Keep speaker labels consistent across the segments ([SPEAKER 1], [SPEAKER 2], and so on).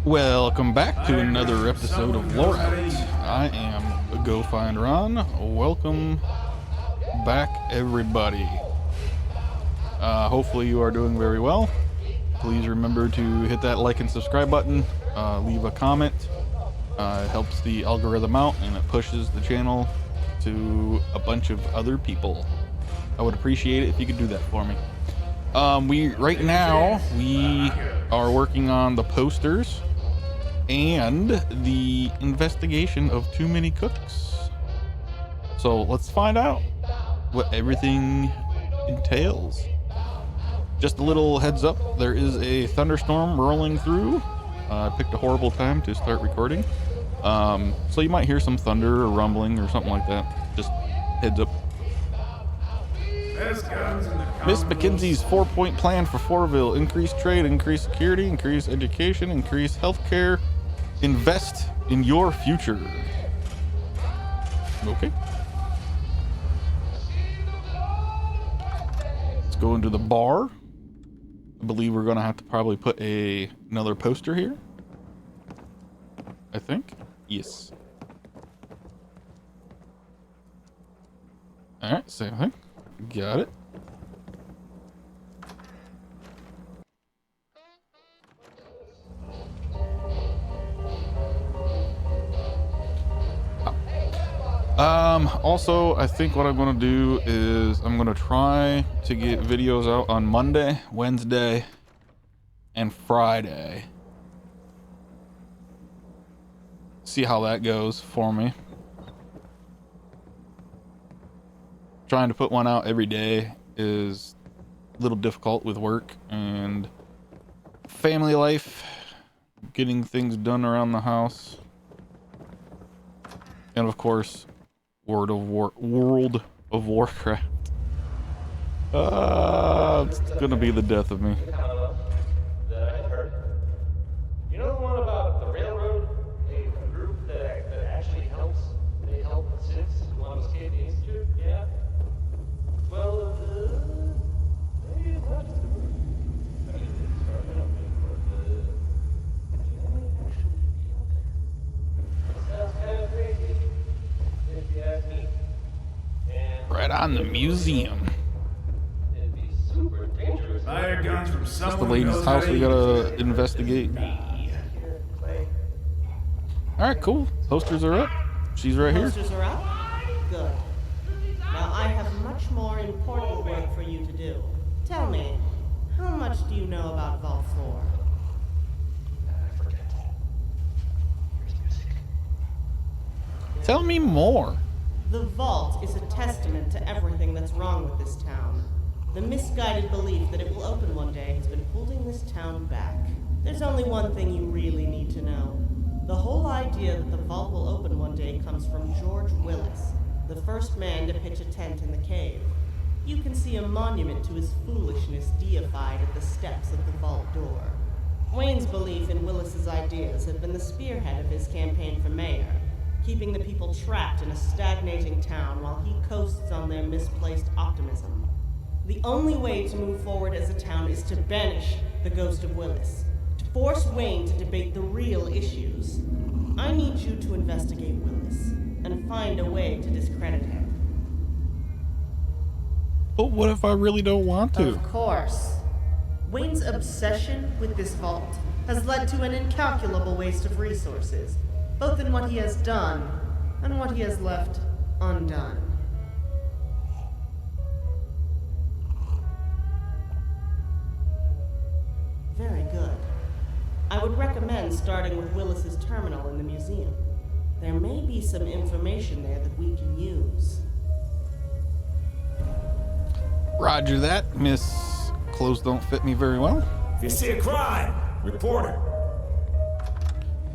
[SPEAKER 1] Welcome back to another episode of LoreOut. I am Gofindron. Welcome back, everybody. Hopefully you are doing very well. Please remember to hit that like and subscribe button. Leave a comment. It helps the algorithm out and it pushes the channel to a bunch of other people. I would appreciate it if you could do that for me. Right now we are working on the posters and the investigation of too many cooks. So let's find out what everything entails. Just a little heads up, there is a thunderstorm rolling through. I picked a horrible time to start recording. So you might hear some thunder or rumbling or something like that. Just heads up. Miss McKinsey's 4-point plan for Fortville: increase trade, increase security, increase education, increase healthcare, invest in your future. Okay. Let's go into the bar. I believe we're gonna have to probably put another poster here. I think. Yes. All right, same thing. Got it. Also, I think what I'm going to do is I'm going to try to get videos out on Monday, Wednesday, and Friday. See how that goes for me. Trying to put one out every day is a little difficult with work and family life, getting things done around the house, and of course World of Warcraft. It's gonna be the death of me.
[SPEAKER 2] You know the one about the railroad? A group that actually helps. They help since want to escape the institute. Yeah. Well, maybe it's not just a group. I mean, it's experimental, but they may actually be out there. Sounds kind of crazy, if you ask me. And
[SPEAKER 1] Right on the museum.
[SPEAKER 2] it'd be super dangerous.
[SPEAKER 3] Fire guns from
[SPEAKER 1] That's the
[SPEAKER 3] someone
[SPEAKER 1] lady's
[SPEAKER 3] knows
[SPEAKER 1] house
[SPEAKER 3] how to
[SPEAKER 1] we
[SPEAKER 3] use
[SPEAKER 1] gotta
[SPEAKER 3] it.
[SPEAKER 1] investigate.
[SPEAKER 2] Clay.
[SPEAKER 1] All right, cool. Posters are up. She's right here.
[SPEAKER 4] Posters are up? Good. Now I have much more important work for you to do. Tell me, how much do you know about Vault 4?
[SPEAKER 1] Tell me more.
[SPEAKER 4] The Vault is a testament to everything that's wrong with this town. The misguided belief that it will open one day has been holding this town back. There's only one thing you really need to know. The whole idea that the Vault will open one day comes from George Willis, the first man to pitch a tent in the cave. You can see a monument to his foolishness deified at the steps of the vault door. Wayne's belief in Willis's ideas have been the spearhead of his campaign for mayor, keeping the people trapped in a stagnating town while he coasts on their misplaced optimism. The only way to move forward as a town is to banish the ghost of Willis, to force Wayne to debate the real issues. I need you to investigate Willis and find a way to discredit him.
[SPEAKER 1] But what if I really don't want to?
[SPEAKER 4] Of course. Wayne's obsession with this vault has led to an incalculable waste of resources, both in what he has done and what he has left undone. Very good. I would recommend starting with Willis's terminal in the museum. There may be some information there that we can use.
[SPEAKER 1] Roger that, Miss. Clothes don't fit me very well.
[SPEAKER 3] If you see a crime, report it.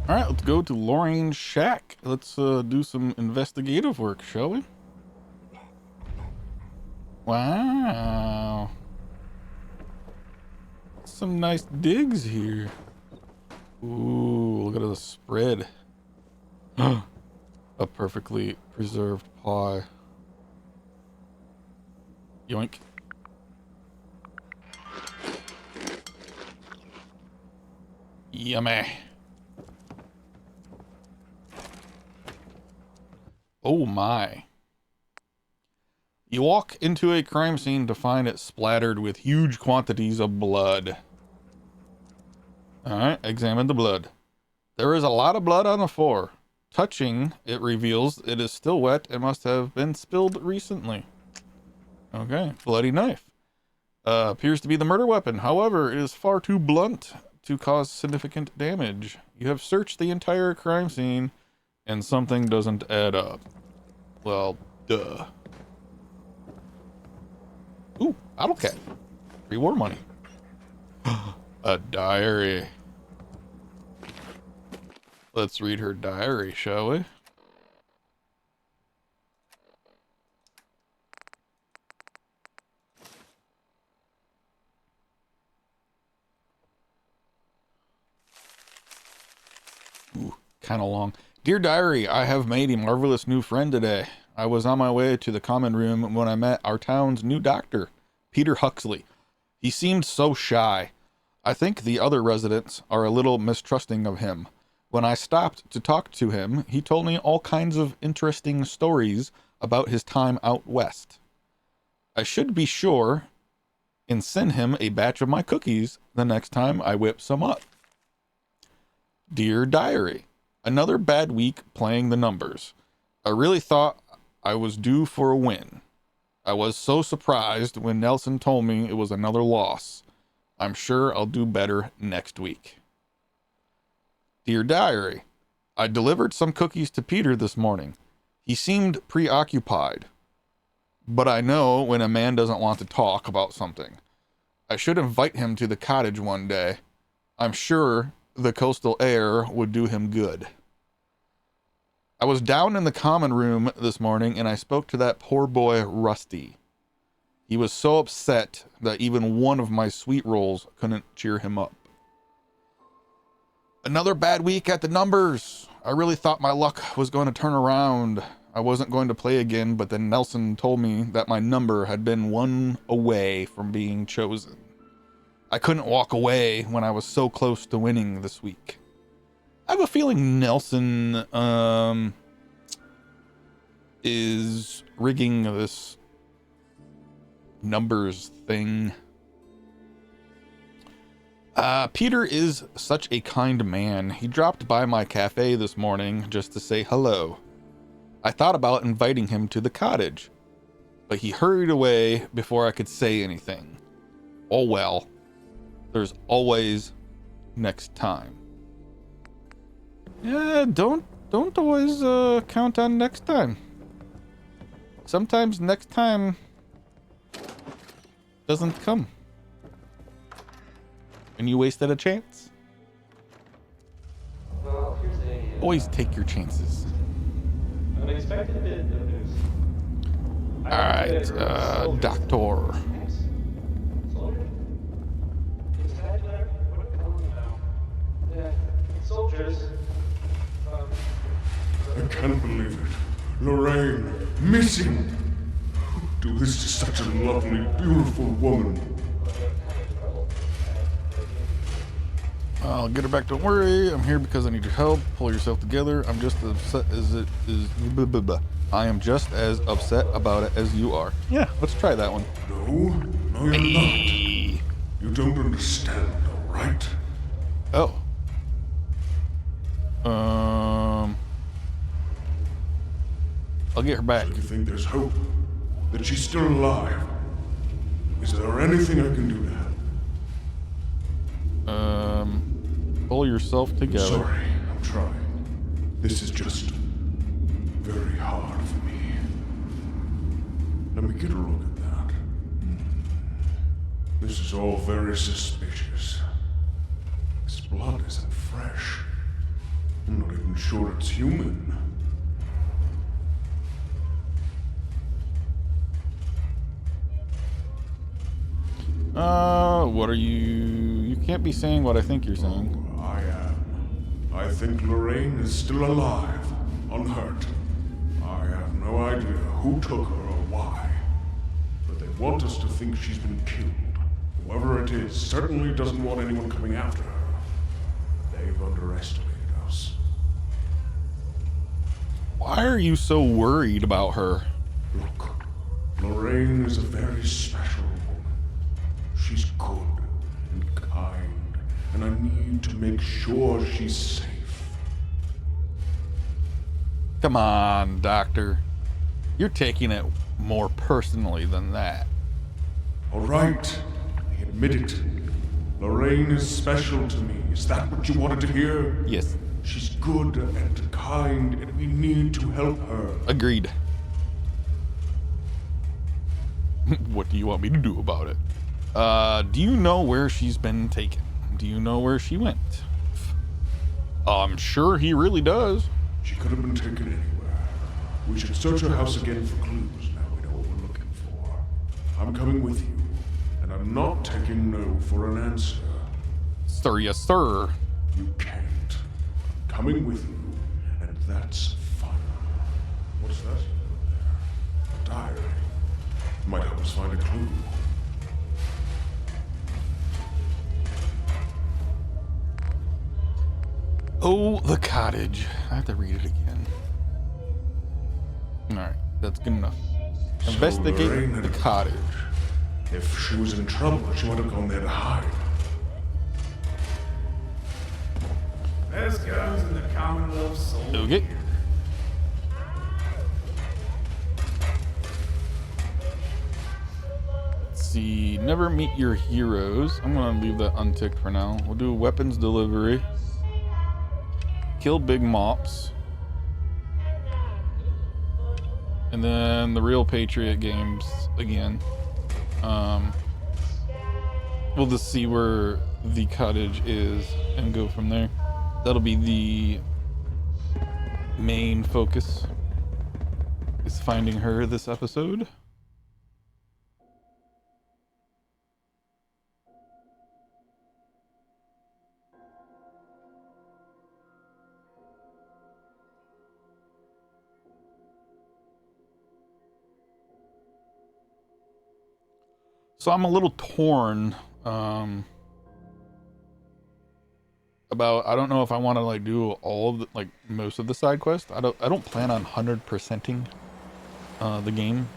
[SPEAKER 1] All right, let's go to Lorraine's shack. Let's do some investigative work, shall we? Wow. Some nice digs here. Ooh, look at the spread. A perfectly preserved pie. Yoink. Yummy. Oh my. You walk into a crime scene to find it splattered with huge quantities of blood. Alright, examine the blood. There is a lot of blood on the floor. Touching, it reveals it is still wet and must have been spilled recently. Okay, bloody knife. Appears to be the murder weapon. However, it is far too blunt to cause significant damage. You have searched the entire crime scene and something doesn't add up. Well, duh. Ooh, AutoCAD. Free war money. A diary. Let's read her diary, shall we? Ooh, kind of long. Dear Diary, I have made a marvelous new friend today. I was on my way to the common room when I met our town's new doctor, Peter Huxley. He seemed so shy. I think the other residents are a little mistrusting of him. When I stopped to talk to him, he told me all kinds of interesting stories about his time out west. I should be sure and send him a batch of my cookies the next time I whip some up. Dear Diary, another bad week playing the numbers. I really thought I was due for a win. I was so surprised when Nelson told me it was another loss. I'm sure I'll do better next week. Dear Diary, I delivered some cookies to Peter this morning. He seemed preoccupied, but I know when a man doesn't want to talk about something. I should invite him to the cottage one day. I'm sure the coastal air would do him good. I was down in the common room this morning and I spoke to that poor boy Rusty. He was so upset that even one of my sweet rolls couldn't cheer him up. Another bad week at the numbers. I really thought my luck was going to turn around. I wasn't going to play again, but then Nelson told me that my number had been one away from being chosen. I couldn't walk away when I was so close to winning this week. I have a feeling Nelson is rigging this numbers thing. Peter is such a kind man. He dropped by my cafe this morning just to say hello. I thought about inviting him to the cottage, but he hurried away before I could say anything. Oh well, there's always next time. Yeah, don't always count on next time. Sometimes next time doesn't come. And you wasted a chance.
[SPEAKER 2] Well, here's a
[SPEAKER 1] Always take your chances.
[SPEAKER 2] unexpected bit of news.
[SPEAKER 1] Alright, Doctor.
[SPEAKER 2] Soldier? Is that letter? What color now? Yeah, soldiers.
[SPEAKER 3] I can't believe it. Lorraine, missing. Who'd do this to such a lovely, beautiful woman?
[SPEAKER 1] I'll get her back, don't worry. I'm here because I need your help. Pull yourself together. I'm just upset as it is. Blah, blah, blah. I am just as upset about it as you are. Yeah, let's try that one.
[SPEAKER 3] No, you're not. You don't understand, all right?
[SPEAKER 1] Oh. I'll get her back.
[SPEAKER 3] So you think there's hope? That she's still alive? Is there anything I can do to help?
[SPEAKER 1] Pull yourself together.
[SPEAKER 3] Sorry, I'm trying. This is just very hard for me. Let me get a look at that. This is all very suspicious. This blood isn't fresh. I'm not even sure it's human.
[SPEAKER 1] What are you... You can't be saying what I think you're saying.
[SPEAKER 3] I am. I think Lorraine is still alive, unhurt. I have no idea who took her or why. But they want us to think she's been killed. Whoever it is certainly doesn't want anyone coming after her. They've underestimated us.
[SPEAKER 1] Why are you so worried about her?
[SPEAKER 3] Look, Lorraine is a very special woman. She's good and kind, and I need to make sure she's safe.
[SPEAKER 1] Come on, Doctor. You're taking it more personally than that.
[SPEAKER 3] All right, I admit it. Lorraine is special to me. Is that what you wanted to hear?
[SPEAKER 1] Yes.
[SPEAKER 3] She's good and kind, and we need to help her.
[SPEAKER 1] Agreed. What do you want me to do about it? Do you know where she's been taken? Do you know where she went? I'm sure he really does.
[SPEAKER 3] She could have been taken anywhere. We should search her house again for clues. Now we know what we're looking for. I'm coming with you, and I'm not taking no for an answer.
[SPEAKER 1] Sir, yes, sir.
[SPEAKER 3] You can't. I'm coming with you, and that's fun. What's that? A diary. Might help us find a clue.
[SPEAKER 1] Oh, the cottage. I have to read it again. Alright, that's good enough.
[SPEAKER 3] So
[SPEAKER 1] Investigate
[SPEAKER 3] Lorraine had
[SPEAKER 1] the
[SPEAKER 3] a
[SPEAKER 1] cottage.
[SPEAKER 3] If she was in trouble, she might have gone there to hide.
[SPEAKER 5] Best guns in the Commonwealth sold
[SPEAKER 1] Okay.
[SPEAKER 5] here.
[SPEAKER 1] Let's see. Never meet your heroes. I'm gonna leave that unticked for now. We'll do weapons delivery. Kill big mops. And then the real Patriot games again. We'll just see where the cottage is and go from there. That'll be the main focus, is finding her this episode. So I'm a little torn about, I don't know if I want to like do all of the, like most of the side quests. I don't plan on 100%ing the game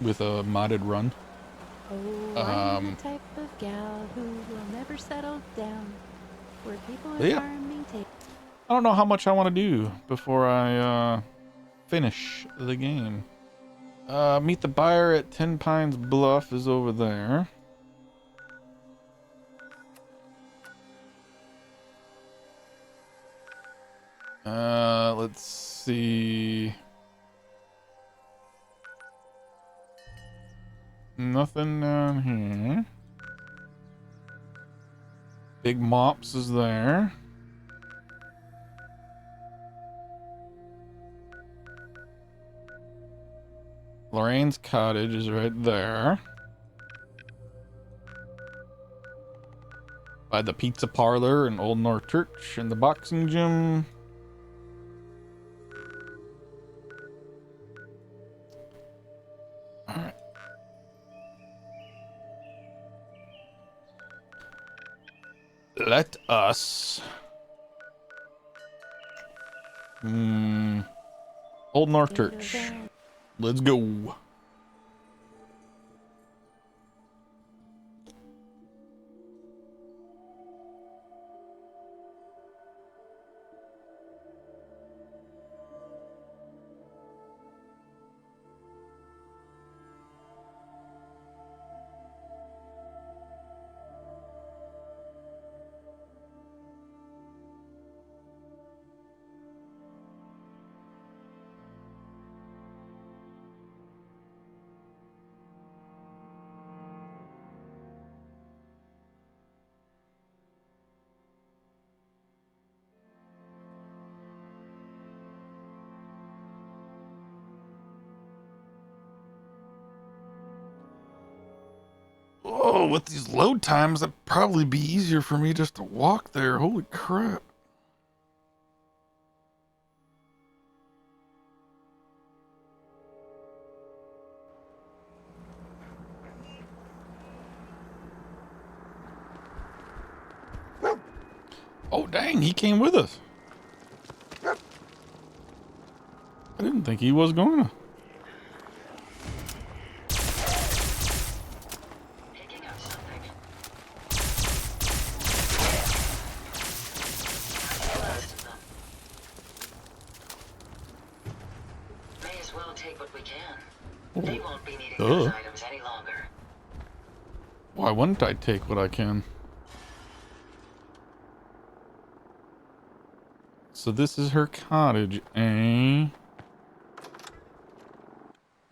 [SPEAKER 1] with a modded run.
[SPEAKER 6] Oh, I'm the type of gal who will never settle down. Where people are
[SPEAKER 1] Yeah.
[SPEAKER 6] farming take.
[SPEAKER 1] I don't know how much I want to do before I finish the game. Meet the buyer at 10 Pines Bluff is over there. Let's see. Nothing down here. Big Mops is there. Lorraine's cottage is right there. By the pizza parlor and Old North Church and the boxing gym. Alright. Let us... Old North Church. Let's go. Oh, with these load times, it'd probably be easier for me just to walk there. Holy crap. Oh, dang, he came with us. I didn't think he was going to.
[SPEAKER 7] Picking up something. Last of them. May as well take what we can. They won't be needing those items any longer.
[SPEAKER 1] Why wouldn't I take what I can? So this is her cottage, eh?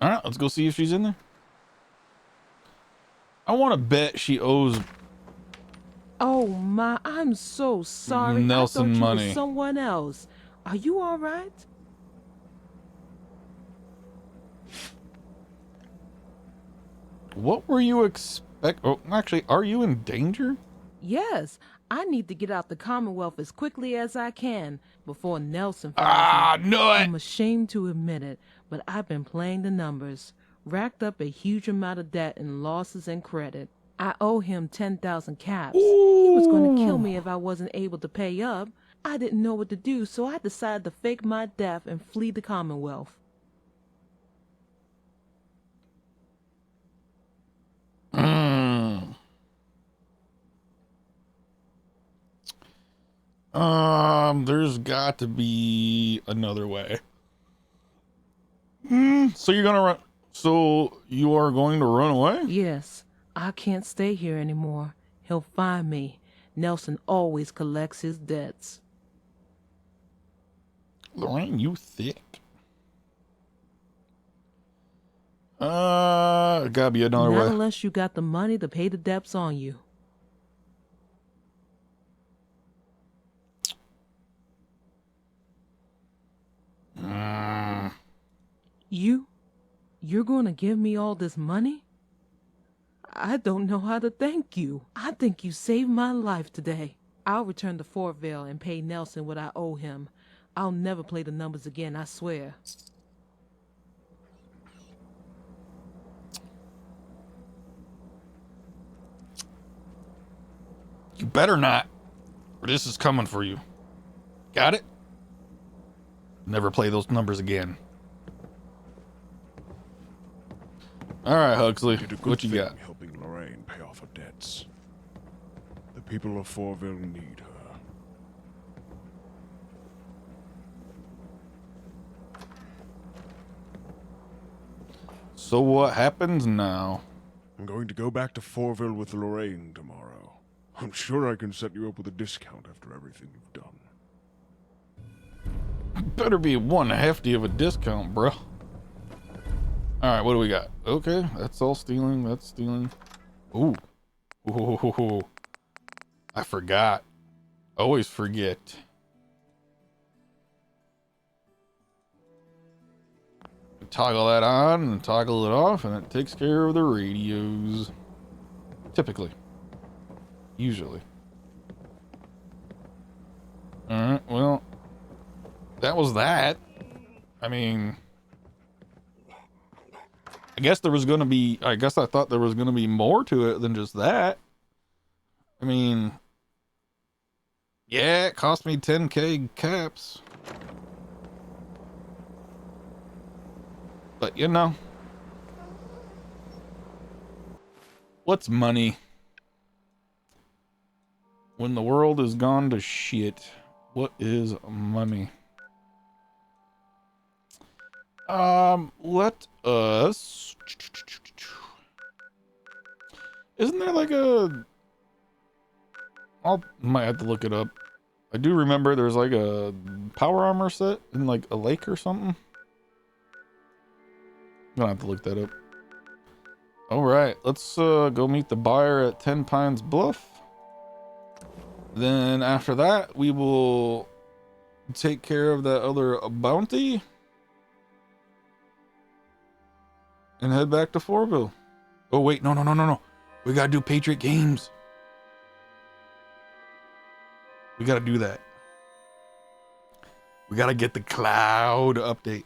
[SPEAKER 1] Alright, let's go see if she's in there. I want to bet she owes
[SPEAKER 8] Oh my, I'm so sorry.
[SPEAKER 1] Nelson
[SPEAKER 8] I thought you
[SPEAKER 1] money.
[SPEAKER 8] were someone else. Are you all right?
[SPEAKER 1] What were you oh, actually, are you in danger?
[SPEAKER 8] Yes, I need to get out the Commonwealth as quickly as I can before Nelson finds me.
[SPEAKER 1] No it!
[SPEAKER 8] I'm ashamed to admit it, but I've been playing the numbers, racked up a huge amount of debt in losses and credit. I owe him 10,000 caps. He was going to kill me if I wasn't able to pay up. I didn't know what to do, so I decided to fake my death and flee the Commonwealth.
[SPEAKER 1] There's got to be another way. So you're gonna run? So you are going to run away?
[SPEAKER 8] Yes, I can't stay here anymore. He'll find me. Nelson always collects his debts.
[SPEAKER 1] Lorraine, you thick. Gotta be another
[SPEAKER 8] Not
[SPEAKER 1] way.
[SPEAKER 8] unless you got the money to pay the debts on you. You're going to give me all this money? I don't know how to thank you. I think you saved my life today. I'll return to Fort Vale and pay Nelson what I owe him. I'll never play the numbers again, I swear.
[SPEAKER 1] You better not, or this is coming for you. Got it? Never play those numbers again. All right, Huxley,
[SPEAKER 3] Did a good
[SPEAKER 1] what you
[SPEAKER 3] thing
[SPEAKER 1] got?
[SPEAKER 3] helping Lorraine pay off her debts. The people of Fortville need her.
[SPEAKER 1] So what happens now?
[SPEAKER 3] I'm going to go back to Fortville with Lorraine tomorrow. I'm sure I can set you up with a discount after everything you've done.
[SPEAKER 1] Better be one hefty of a discount, bro. All right, what do we got? Okay, that's all stealing. That's stealing. Ooh. Ooh. I forgot. Always forget. Toggle that on and toggle it off, and it takes care of the radios. Typically. Usually. Alright, well, that was that. I mean, I guess there was gonna be, I thought there was gonna be more to it than just that. I mean, yeah, it cost me 10K caps. But you know, what's money? When the world has gone to shit, what is money? Let us... Isn't there like a... might have to look it up. I do remember there's like a power armor set in like a lake or something. I'm gonna have to look that up. Alright, let's go meet the buyer at 10 Pines Bluff. Then after that, we will take care of that other bounty and head back to Fortville. Oh wait, no. We gotta do Patriot Games. We gotta do that. We gotta get the cloud update.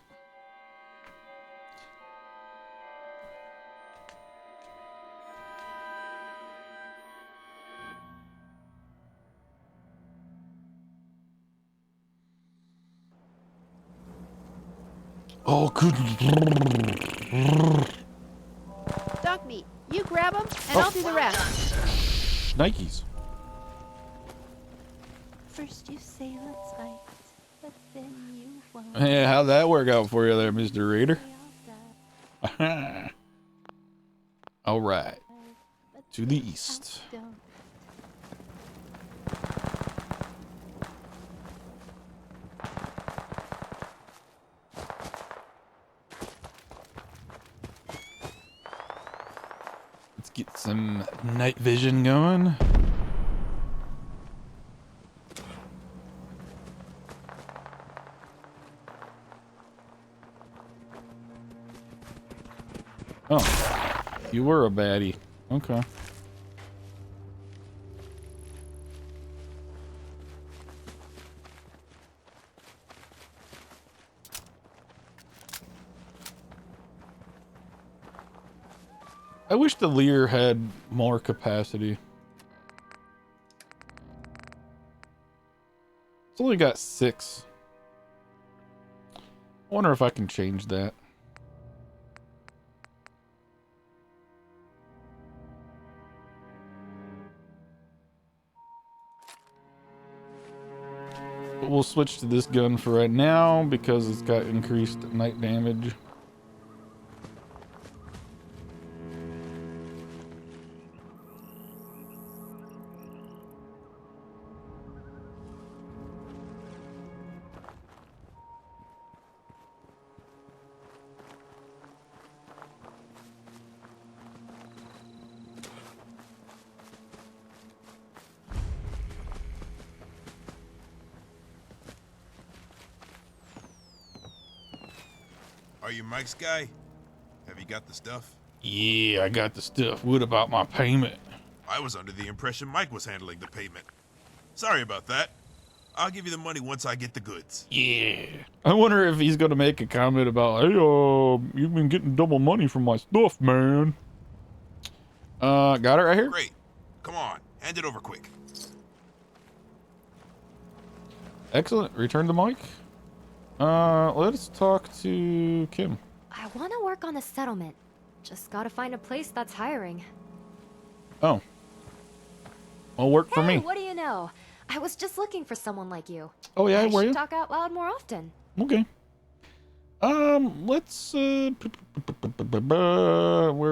[SPEAKER 1] Oh, good.
[SPEAKER 6] Dog meat. You grab them, and I'll do the rest.
[SPEAKER 1] Nikes.
[SPEAKER 6] First you say let's fight, but then you won't.
[SPEAKER 1] Hey, how'd that work out for you there, Mr. Raider? All right. To the east. Let's get some night vision going. Oh, you were a baddie. Okay. I wish the Lear had more capacity. It's only got 6. I wonder if I can change that. But we'll switch to this gun for right now because it's got increased night damage.
[SPEAKER 9] Are you Mike's guy? Have you got the stuff?
[SPEAKER 1] Yeah, I got the stuff. What about my payment?
[SPEAKER 9] I was under the impression Mike was handling the payment. Sorry about that. I'll give you the money once I get the goods.
[SPEAKER 1] Yeah. I wonder if he's gonna make a comment about, hey, you've been getting double money from my stuff, man. Got it right here?
[SPEAKER 9] Great. Come on, hand it over quick.
[SPEAKER 1] Excellent. Return the mic. Let's talk to Kim.
[SPEAKER 10] I want to work on a settlement. Just gotta find a place that's hiring.
[SPEAKER 1] Oh. Well, work for me.
[SPEAKER 10] What do you know? I was just looking for someone like you.
[SPEAKER 1] Oh, yeah,
[SPEAKER 10] I
[SPEAKER 1] were
[SPEAKER 10] should
[SPEAKER 1] you?
[SPEAKER 10] talk out loud more often.
[SPEAKER 1] Okay. Let's, where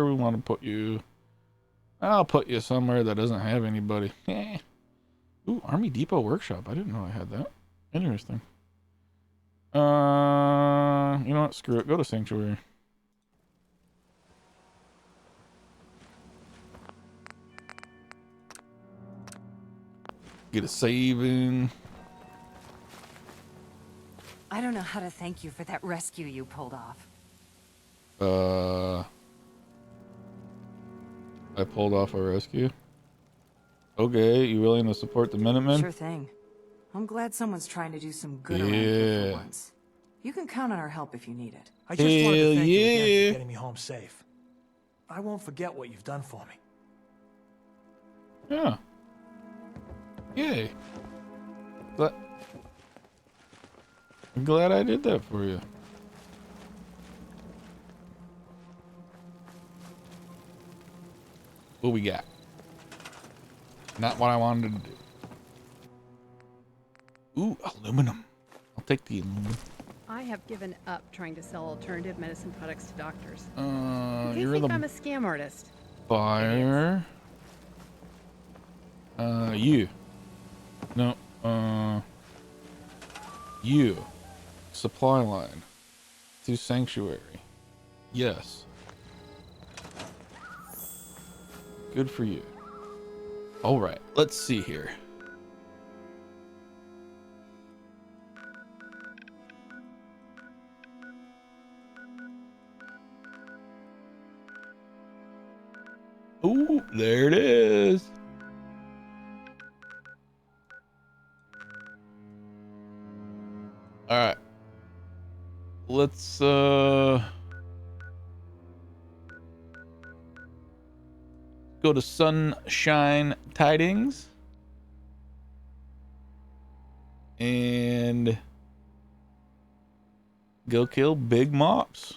[SPEAKER 1] we want to put you? I'll put you somewhere that doesn't have anybody. Ooh, Army Depot Workshop. I didn't know I had that. Interesting. You know what? Screw it. Go to Sanctuary. Get a saving.
[SPEAKER 11] I don't know how to thank you for that rescue you pulled off.
[SPEAKER 1] I pulled off a rescue. Okay, you willing to support the Minutemen?
[SPEAKER 11] Sure thing. I'm glad someone's trying to do some good around here for once. You can count on our help if you need it.
[SPEAKER 12] I just wanted to thank you again for getting me home safe. I won't forget what you've done for me.
[SPEAKER 1] Yeah. Yay. I'm glad I did that for you. What we got? Not what I wanted to do. Ooh, aluminum. I'll take the aluminum.
[SPEAKER 13] I have given up trying to sell alternative medicine products to doctors.
[SPEAKER 1] They
[SPEAKER 13] think I'm a scam artist.
[SPEAKER 1] Buyer. You. No, you. Supply line. To Sanctuary. Yes. Good for you. All right, let's see here. Ooh, there it is. All right. Let's go to Sunshine Tidings. And Go kill big mops.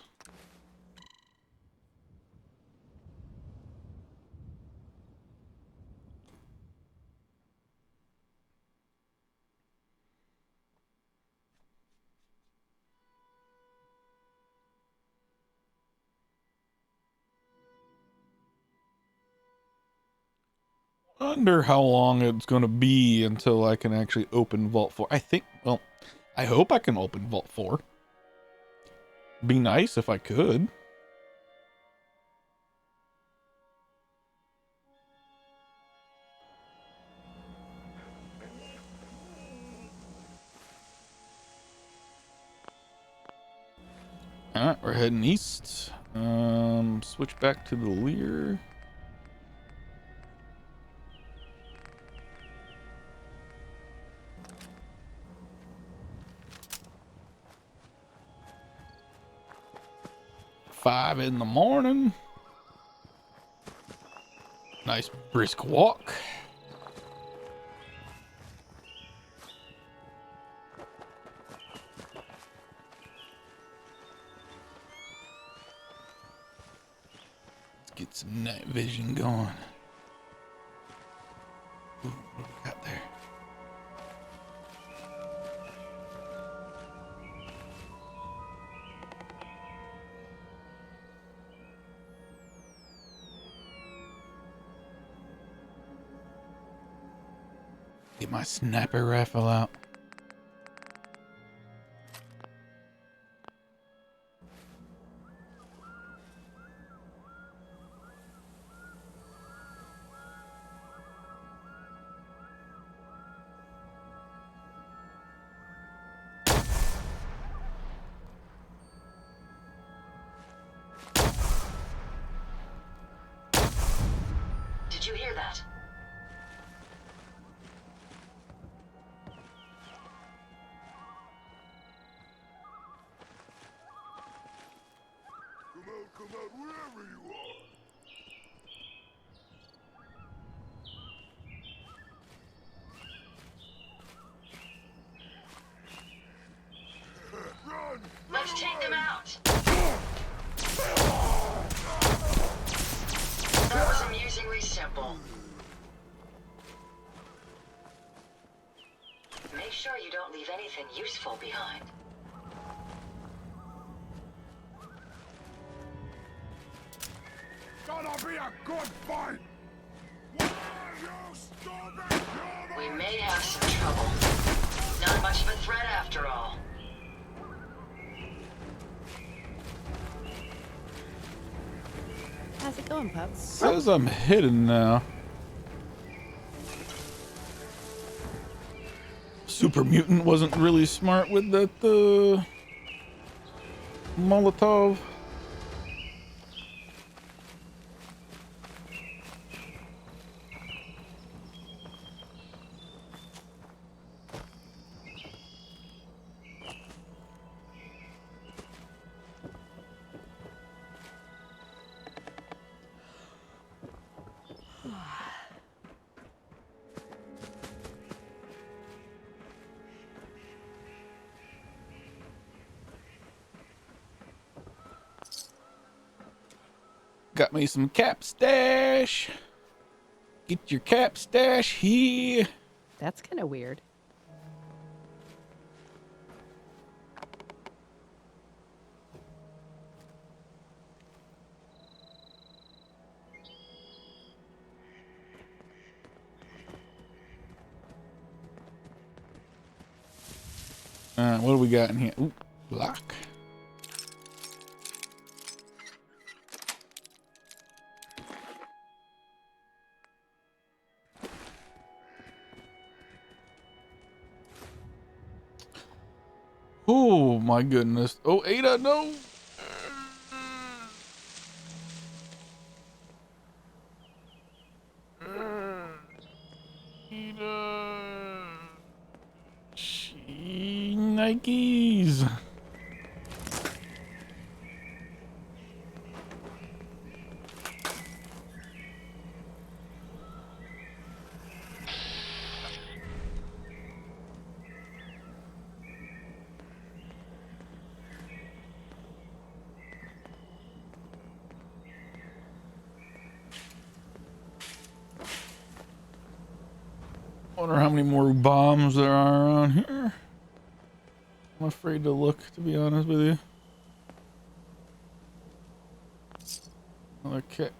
[SPEAKER 1] Wonder how long it's going to be until I can actually open Vault 4. I think, well, I hope I can open Vault 4. Be nice if I could. Alright, we're heading east. Switch back to the Lear. $5 in the morning. Nice brisk walk. Let's get some night vision going. Ooh, what do we got there? Get my sniper rifle out.
[SPEAKER 7] Did you hear that?
[SPEAKER 3] Come out, wherever you are. Run!
[SPEAKER 7] Let's take them out. That was amusingly simple. Make sure you don't leave anything useful behind.
[SPEAKER 3] Gonna be a good fight! Why are you stupid?
[SPEAKER 7] We may have some trouble. Not much of a threat after all.
[SPEAKER 13] How's it going, pup?
[SPEAKER 1] Says I'm hidden now. Super Mutant wasn't really smart with that Molotov. Got me some cap stash. Get your cap stash here.
[SPEAKER 13] That's kind of weird.
[SPEAKER 1] What do we got in here? Ooh, lock. Oh my goodness. Oh, Ada, no. Ada. Nikes. Wonder how many more bombs there are around here. I'm afraid to look, to be honest with you. Okay.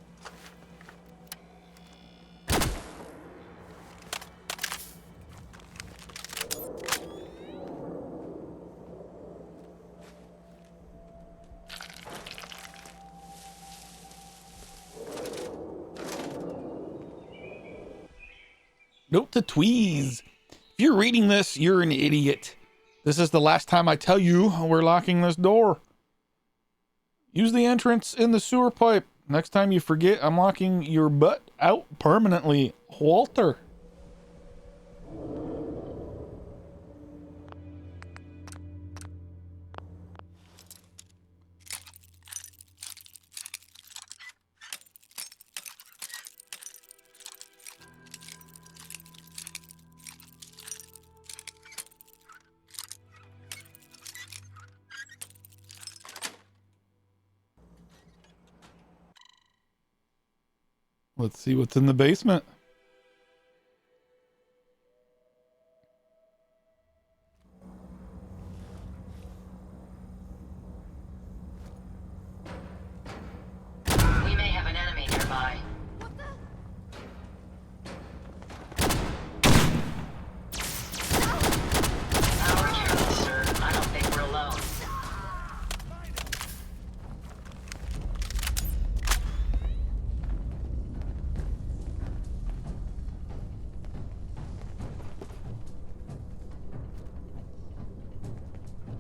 [SPEAKER 1] Note to Tweez. If you're reading this, you're an idiot. This is the last time I tell you we're locking this door. Use the entrance in the sewer pipe. Next time you forget, I'm locking your butt out permanently. Walter. Let's see what's in the basement.
[SPEAKER 7] We may have an enemy nearby. Our careful, sir. I don't think we're alone.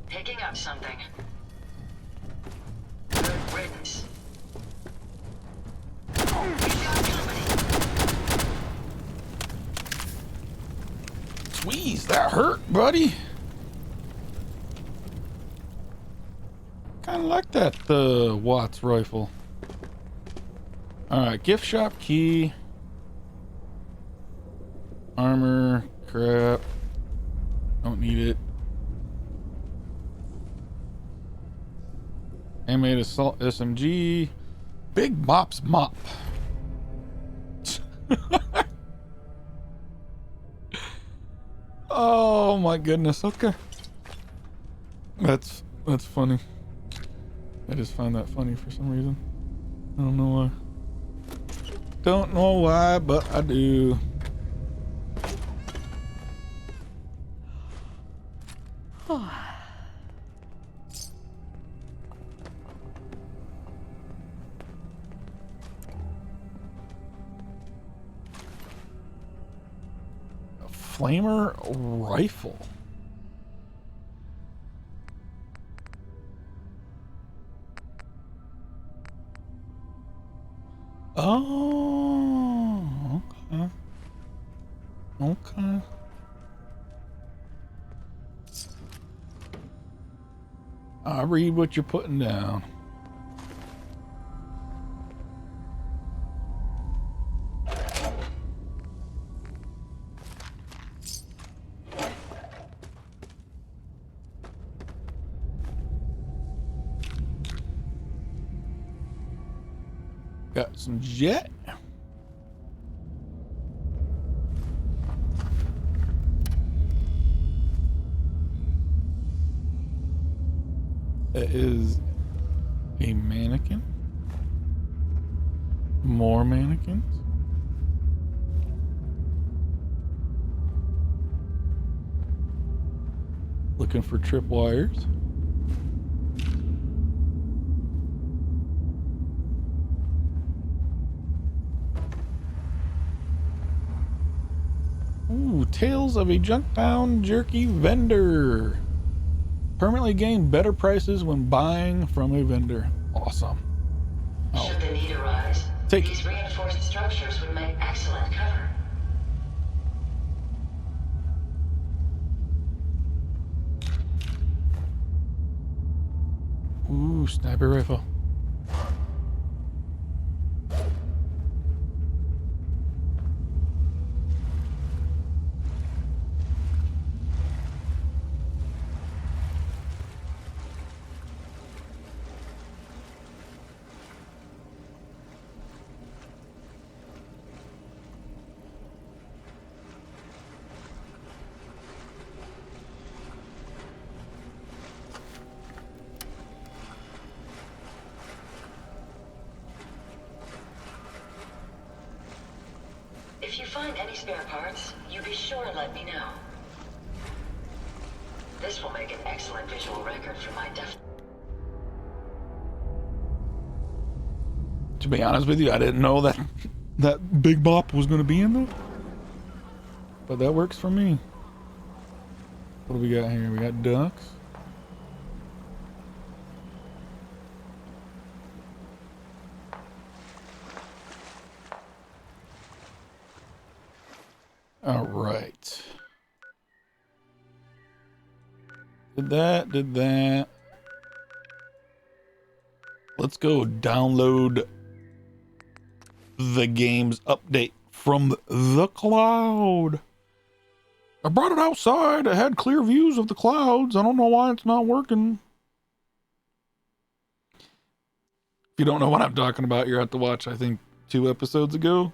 [SPEAKER 7] Picking up something. Good riddance. We've got company.
[SPEAKER 1] Tweez, that hurt, buddy. Kind of like that Watts rifle. All right, gift shop key. Armor, crap. Don't need it. Handmade assault SMG. Big Mop's mop. Oh my goodness. Okay. That's funny. I just find that funny for some reason. I don't know why. Don't know why, but I do. Flamer rifle. Oh, okay. Okay. I read what you're putting down. Got some jet. That is a mannequin. More mannequins. Looking for tripwires. Ooh, Tales of a Junktown Jerky Vendor. Permanently gain better prices when buying from a vendor. Awesome. Oh.
[SPEAKER 7] Should the need arise, these reinforced structures would make excellent cover.
[SPEAKER 1] Ooh, sniper rifle.
[SPEAKER 7] If you find any spare parts, you be sure to let me know. This will make an excellent visual record for my
[SPEAKER 1] To be honest with you, I didn't know that that Big Bop was going to be in there. But that works for me. What do we got here? We got ducks. All right. Did that. Let's go download the game's update from the cloud. I brought it outside. I had clear views of the clouds. I don't know why it's not working. If you don't know what I'm talking about, you're at to watch, I think, 2 episodes ago.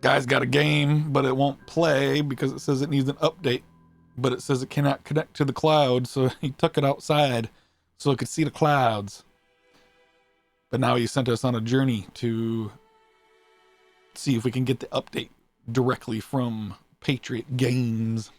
[SPEAKER 1] Guy's got a game, but it won't play because it says it needs an update. But it says it cannot connect to the cloud, so he took it outside so it could see the clouds. But now he sent us on a journey to see if we can get the update directly from Patriot Games.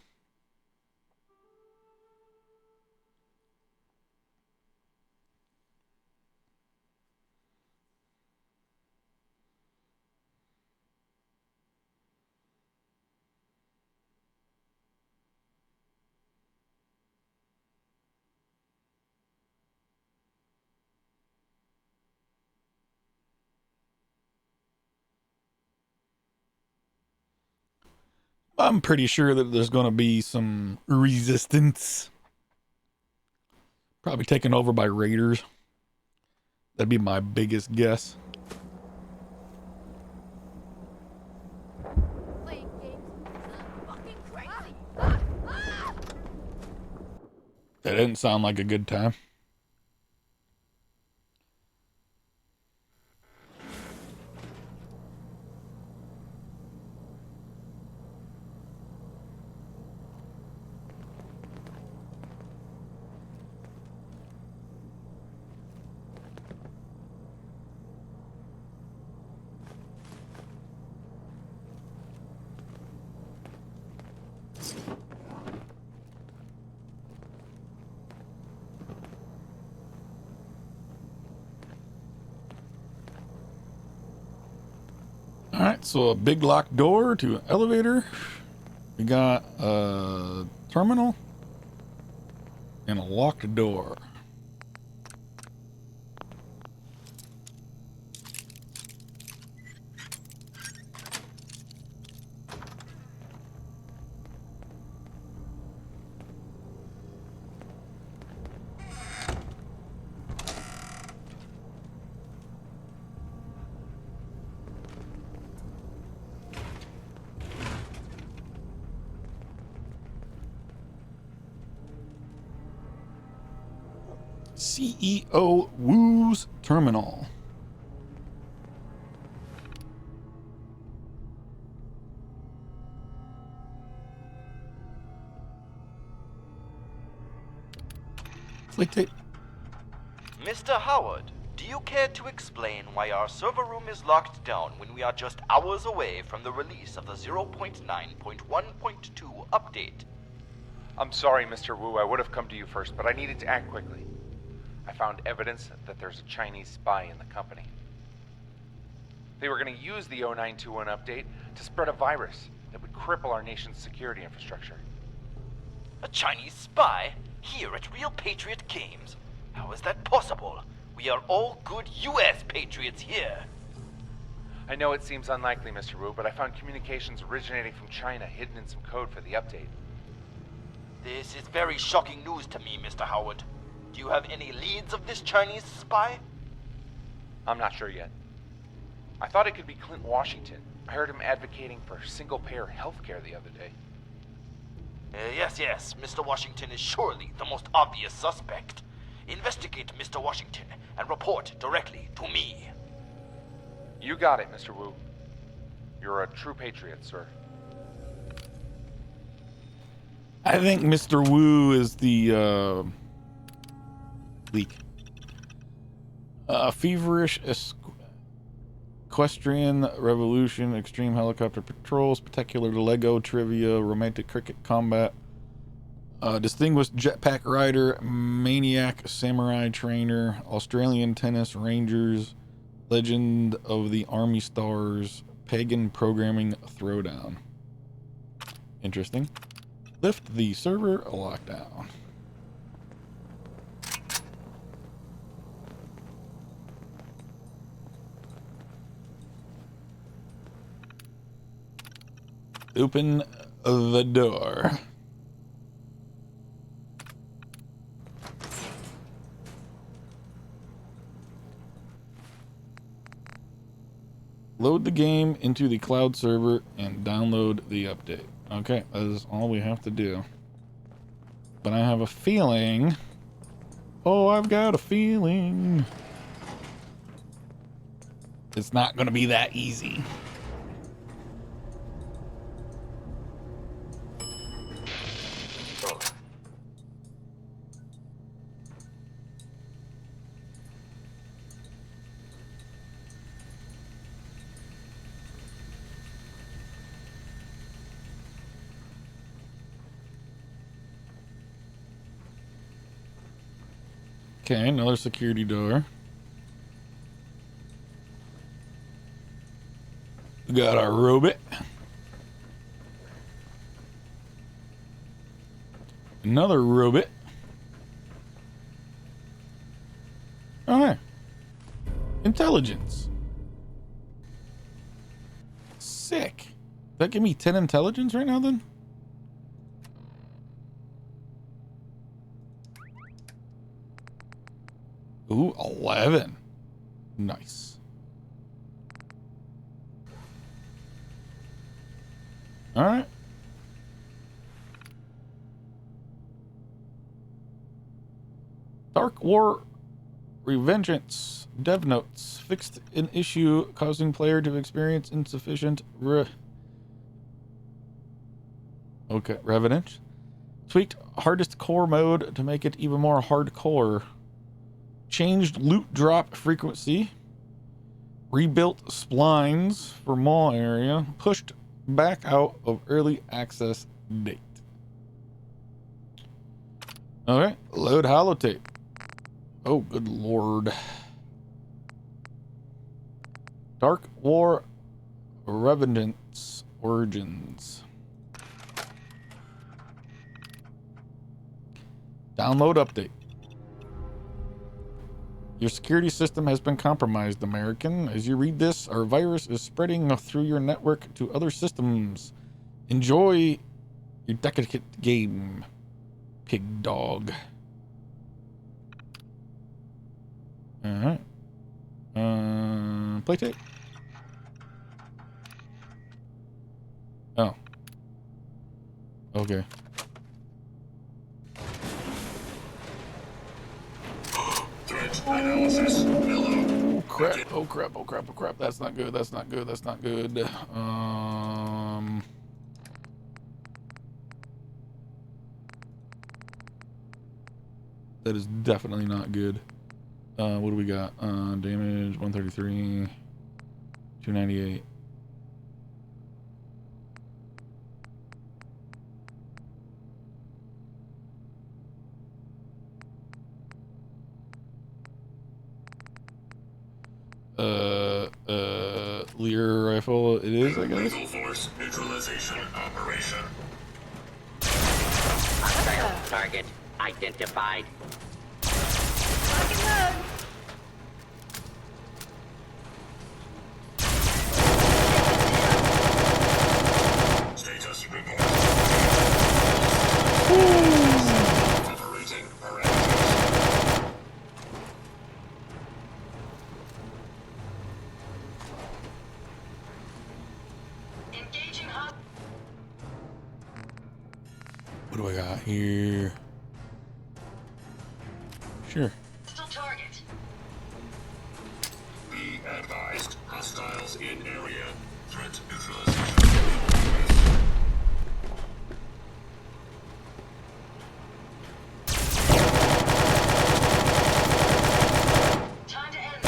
[SPEAKER 1] I'm pretty sure that there's going to be some resistance. Probably taken over by raiders. That'd be my biggest guess. That didn't sound like a good time. Alright, so a big locked door to an elevator. We got a terminal and a locked door. CEO Woo's terminal. Flick tape.
[SPEAKER 14] Mr. Howard, do you care to explain why our server room is locked down when we are just hours away from the release of the 0.9.1.2 update?
[SPEAKER 15] I'm sorry, Mr. Wu. I would have come to you first, but I needed to act quickly. I found evidence that there's a Chinese spy in the company. They were going to use the 0921 update to spread a virus that would cripple our nation's security infrastructure.
[SPEAKER 14] A Chinese spy? Here at Real Patriot Games? How is that possible? We are all good U.S. patriots here.
[SPEAKER 15] I know it seems unlikely, Mr. Wu, but I found communications originating from China hidden in some code for the update.
[SPEAKER 14] This is very shocking news to me, Mr. Howard. Do you have any leads of this Chinese spy?
[SPEAKER 15] I'm not sure yet. I thought it could be Clint Washington. I heard him advocating for single-payer healthcare the other day.
[SPEAKER 14] Yes, Mr. Washington is surely the most obvious suspect. Investigate Mr. Washington and report directly to me.
[SPEAKER 15] You got it, Mr. Wu. You're a true patriot, sir.
[SPEAKER 1] I think Mr. Wu is the leak. Feverish Equestrian Revolution, Extreme Helicopter Patrol, Spectacular Lego Trivia, Romantic Cricket Combat, Distinguished Jetpack Rider, Maniac Samurai Trainer, Australian Tennis Rangers, Legend of the Army Stars, Pagan Programming Throwdown. Interesting. Lift the server lockdown. Open the door. Load the game into the cloud server and download the update. Okay, that is all we have to do. But I have a feeling... Oh, I've got a feeling... it's not going to be that easy. Okay, another security door. We got our robot. Another robot. Alright. Intelligence. Sick. That give me 10 intelligence right now then? Ooh, 11. Nice. All right. Dark War Revengeance dev notes fixed an issue causing player to experience insufficient revenant. Tweaked hardest core mode to make it even more hardcore. Changed loot drop frequency. Rebuilt splines for mall area. Pushed back out of early access date. Alright, load holotape. Oh, good lord. Dark War Revenant's Origins. Download update. Your security system has been compromised, American. As you read this, our virus is spreading through your network to other systems. Enjoy your decadent game, pig dog. Alright. Play tape. Oh. Okay.
[SPEAKER 3] Analysis.
[SPEAKER 1] Oh crap, oh crap, oh crap, oh crap. That's not good, that's not good, that's not good. That is definitely not good. What do we got? Damage 133, 298. Lear rifle it is, I guess.
[SPEAKER 3] Lethal force neutralization operation.
[SPEAKER 16] Hostile target identified.
[SPEAKER 3] Status report. Operating parameters.
[SPEAKER 7] Engaging hot.
[SPEAKER 1] What do I got here? Sure.
[SPEAKER 7] Hostile target.
[SPEAKER 3] Be advised. Hostiles in area. Threat neutralization.
[SPEAKER 7] Time to end.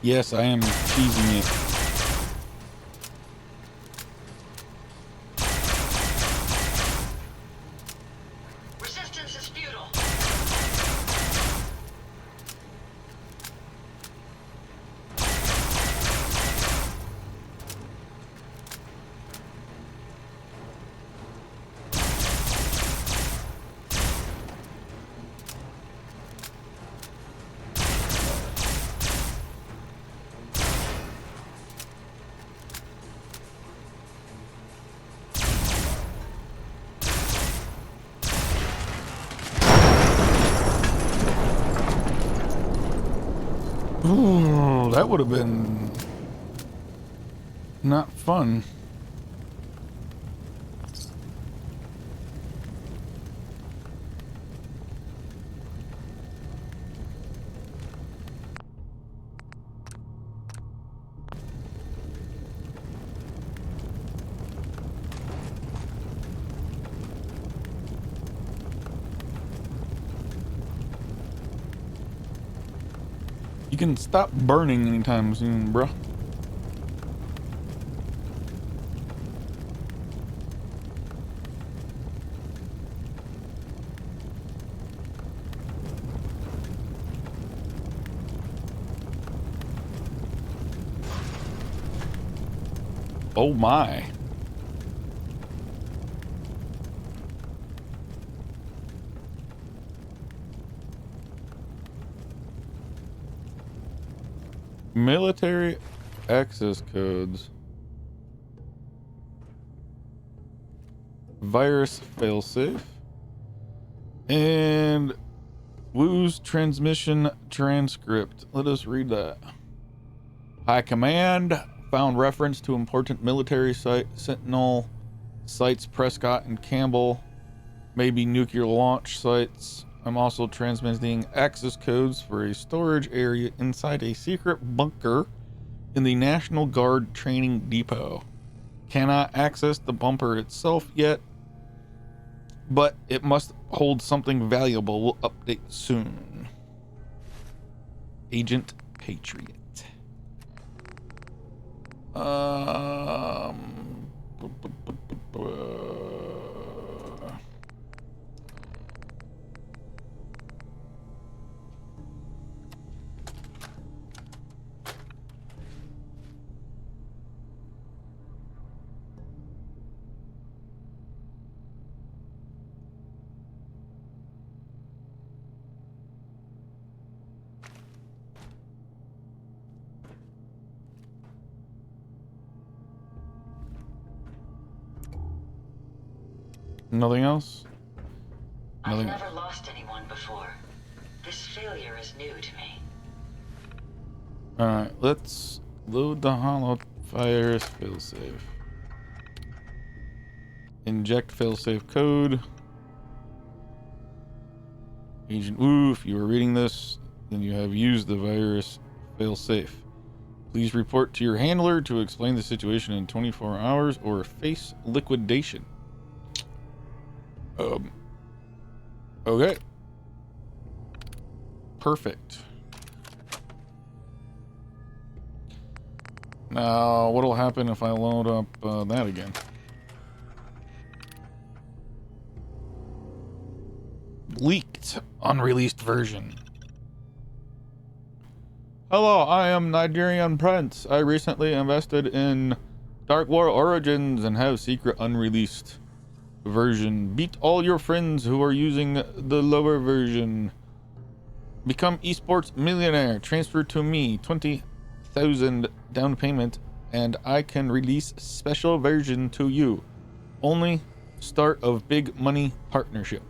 [SPEAKER 1] Yes, I am cheesing it.
[SPEAKER 7] Resistance is futile.
[SPEAKER 1] Ooh, that would have been not fun. You can stop burning anytime soon, bruh. Oh my. Military access codes. Virus failsafe. And Wu's transmission transcript. Let us read that. High Command found reference to important military site Sentinel sites Prescott and Campbell, maybe nuclear launch sites. I'm also transmitting access codes for a storage area inside a secret bunker in the National Guard training depot. Cannot access the bunker itself yet, but it must hold something valuable. We'll update soon. Agent Patriot. Nothing else?
[SPEAKER 7] I've never lost anyone before. This failure is new to me.
[SPEAKER 1] Alright, let's load the hollow virus failsafe. Inject failsafe code. Agent Wu, if you are reading this, then you have used the virus failsafe. Please report to your handler to explain the situation in 24 hours or face liquidation. Okay. Perfect. Now, what'll happen if I load up that again? Leaked, unreleased version. Hello, I am Nigerian Prince. I recently invested in Dark War Origins and have secret unreleased version. Beat all your friends who are using the lower version. Become esports millionaire. Transfer to me 20,000 down payment and I can release special version to you. Only start of big money partnership.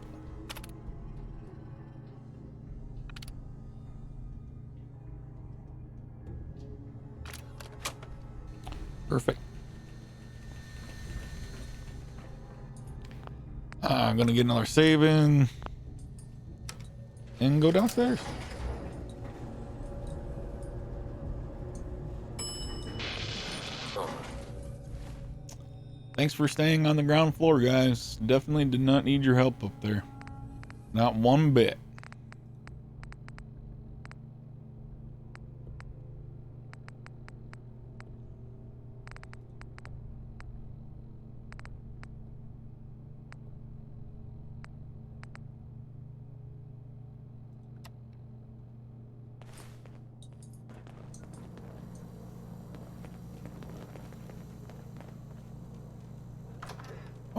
[SPEAKER 1] Perfect. I'm gonna get another save in and go downstairs. Thanks for staying on the ground floor, guys. Definitely did not need your help up there. Not one bit.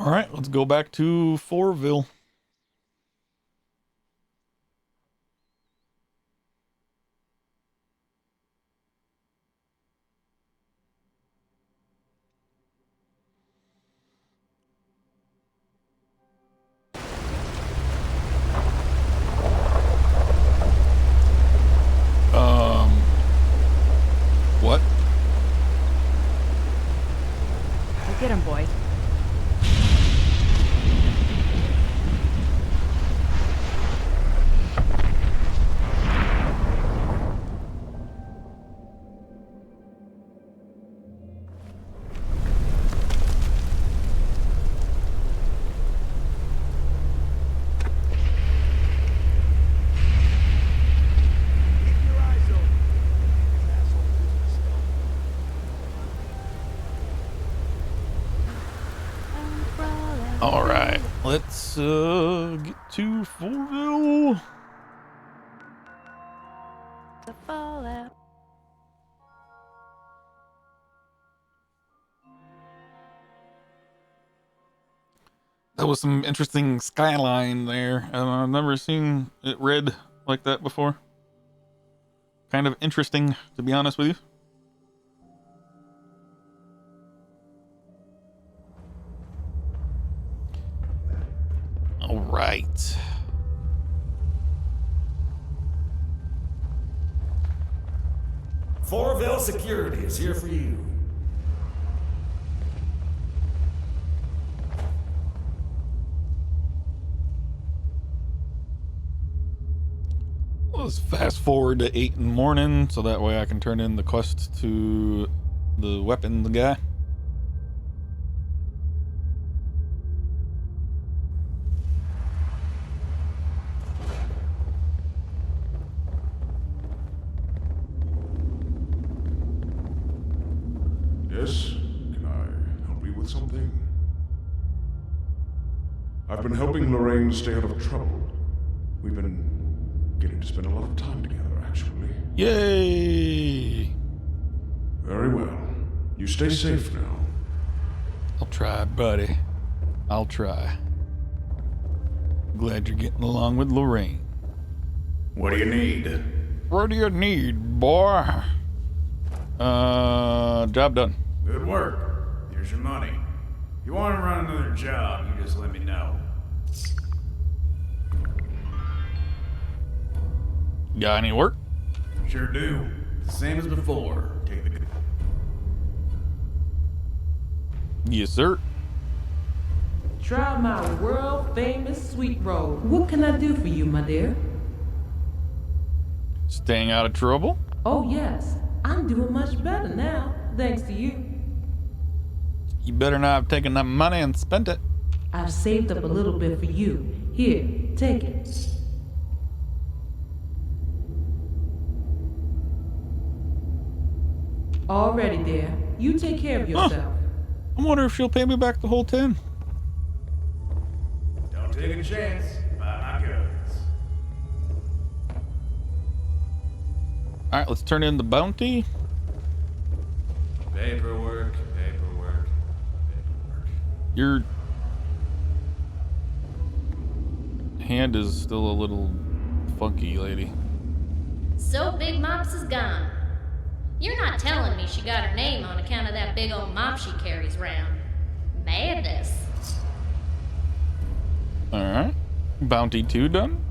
[SPEAKER 1] All right, let's go back to Fortville. What?
[SPEAKER 13] Go get him, boy.
[SPEAKER 1] All right, let's get to Fortville.
[SPEAKER 6] The fallout.
[SPEAKER 1] That was some interesting skyline there. I've never seen it red like that before. Kind of interesting, to be honest with you. All right.
[SPEAKER 17] Fortville Security is here for you.
[SPEAKER 1] Let's fast forward to 8 in the morning so that way I can turn in the quest to the weapon guy.
[SPEAKER 3] Yes? Can I help you with something? I've been helping Lorraine stay out of trouble. We've been getting to spend a lot of time together, actually.
[SPEAKER 1] Yay!
[SPEAKER 3] Very well. You stay safe now.
[SPEAKER 1] I'll try, buddy. I'll try. Glad you're getting along with Lorraine.
[SPEAKER 5] What do you need?
[SPEAKER 1] What do you need, boy? Job done.
[SPEAKER 5] Good work. Here's your money. If you want to run another job, you just let me know.
[SPEAKER 1] Got any work?
[SPEAKER 5] Sure do. Same as before. Take the...
[SPEAKER 1] Yes, sir.
[SPEAKER 8] Try my world famous sweet roll. What can I do for you, my dear?
[SPEAKER 1] Staying out of trouble?
[SPEAKER 8] Oh, yes. I'm doing much better now, thanks to you.
[SPEAKER 1] You better not have taken that money and spent it.
[SPEAKER 8] I've saved up a little bit for you. Here, take it. Already, dear. You take care of yourself.
[SPEAKER 1] Huh. I wonder if she'll pay me back the whole 10.
[SPEAKER 5] Don't take a chance. Buy my goods.
[SPEAKER 1] All right, let's turn in the bounty.
[SPEAKER 5] Paperwork.
[SPEAKER 1] Your hand is still a little funky, lady.
[SPEAKER 18] So Big Mops is gone. You're not telling me she got her name on account of that big old mop she carries around. Madness.
[SPEAKER 1] Alright. Bounty 2 done?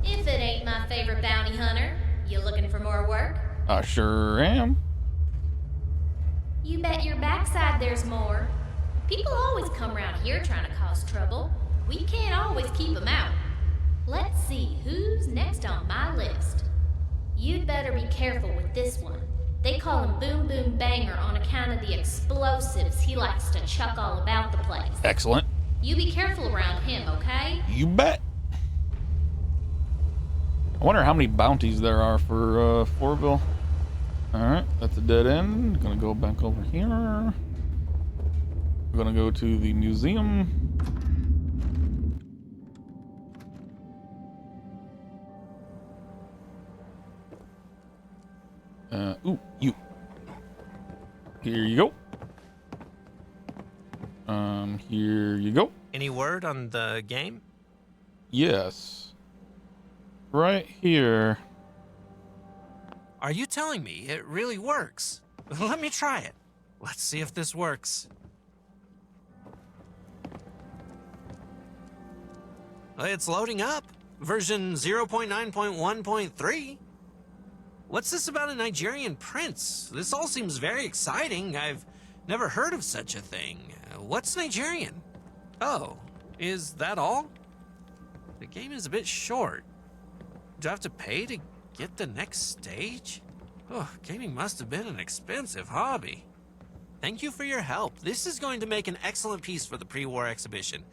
[SPEAKER 18] If it ain't my favorite bounty hunter, you looking for more work?
[SPEAKER 1] I sure am.
[SPEAKER 18] You bet your backside there's more. People always come around here trying to cause trouble. We can't always keep them out. Let's see who's next on my list. You'd better be careful with this one. They call him Boom Boom Banger on account of the explosives he likes to chuck all about the place.
[SPEAKER 1] Excellent.
[SPEAKER 18] You be careful around him, okay?
[SPEAKER 1] You bet. I wonder how many bounties there are for Fortville. Alright, that's a dead end. Gonna go back over here. We're gonna go to the museum. Ooh, you. Here you go. Here you go.
[SPEAKER 19] Any word on the game?
[SPEAKER 1] Yes. Right here.
[SPEAKER 19] Are you telling me it really works? Let me try it. Let's see if this works. It's loading up. Version 0.9.1.3. What's this about a Nigerian prince? This all seems very exciting. I've never heard of such a thing. What's Nigerian? Oh, is that all? The game is a bit short. Do I have to pay to get the next stage? Oh, gaming must have been an expensive hobby. Thank you for your help. This is going to make an excellent piece for the pre-war exhibition.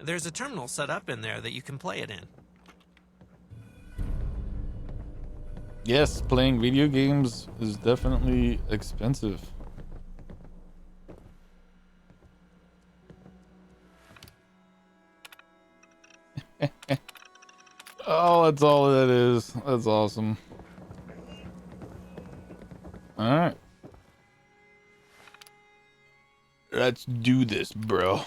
[SPEAKER 19] There's a terminal set up in there that you can play it in.
[SPEAKER 1] Yes, playing video games is definitely expensive. Oh, that's all that is. That's awesome. All right. Let's do this, bro.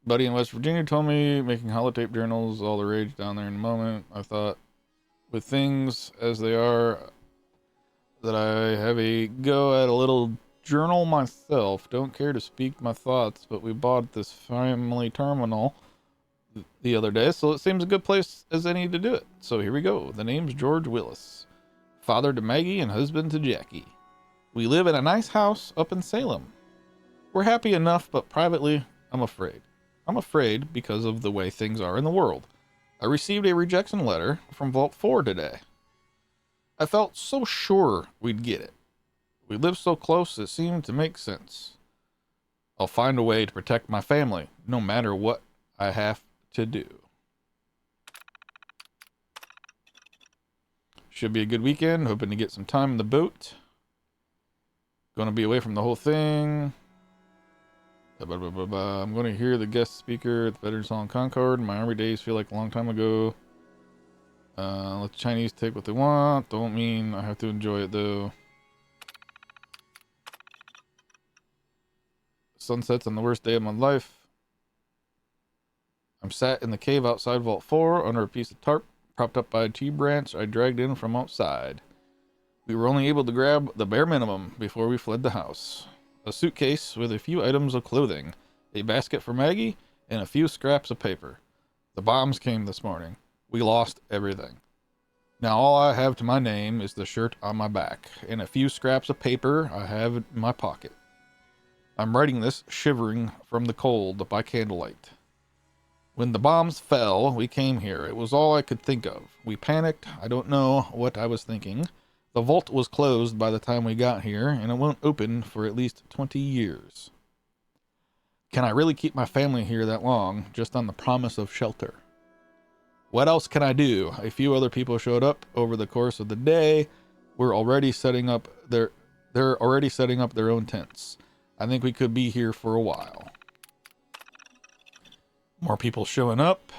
[SPEAKER 1] Buddy in West Virginia told me making holotape journals all the rage down there in the moment. I thought with things as they are that I have a go at a little journal myself. Don't care to speak my thoughts, but we bought this family terminal the other day, so it seems a good place as any to do it. So here we go. The name's George Willis, father to Maggie and husband to Jackie. We live in a nice house up in Salem. We're happy enough, but privately, I'm afraid. I'm afraid because of the way things are in the world. I received a rejection letter from Vault 4 today. I felt so sure we'd get it. We live so close, it seemed to make sense. I'll find a way to protect my family, no matter what I have to do. Should be a good weekend, hoping to get some time in the boat. Gonna be away from the whole thing. I'm going to hear the guest speaker at the Veterans Hall in Concord. My Army days feel like a long time ago. Let the Chinese take what they want. Don't mean I have to enjoy it, though. Sunset's on the worst day of my life. I'm sat in the cave outside Vault 4 under a piece of tarp propped up by a tree branch I dragged in from outside. We were only able to grab the bare minimum before we fled the house. A suitcase with a few items of clothing, a basket for Maggie, and a few scraps of paper. The bombs came this morning. We lost everything. Now all I have to my name is the shirt on my back, and a few scraps of paper I have in my pocket. I'm writing this shivering from the cold by candlelight. When the bombs fell, we came here. It was all I could think of. We panicked. I don't know what I was thinking. The vault was closed by the time we got here, and it won't open for at least 20 years. Can I really keep my family here that long, just on the promise of shelter? What else can I do? A few other people showed up over the course of the day. They're already setting up their own tents. I think we could be here for a while. More people showing up.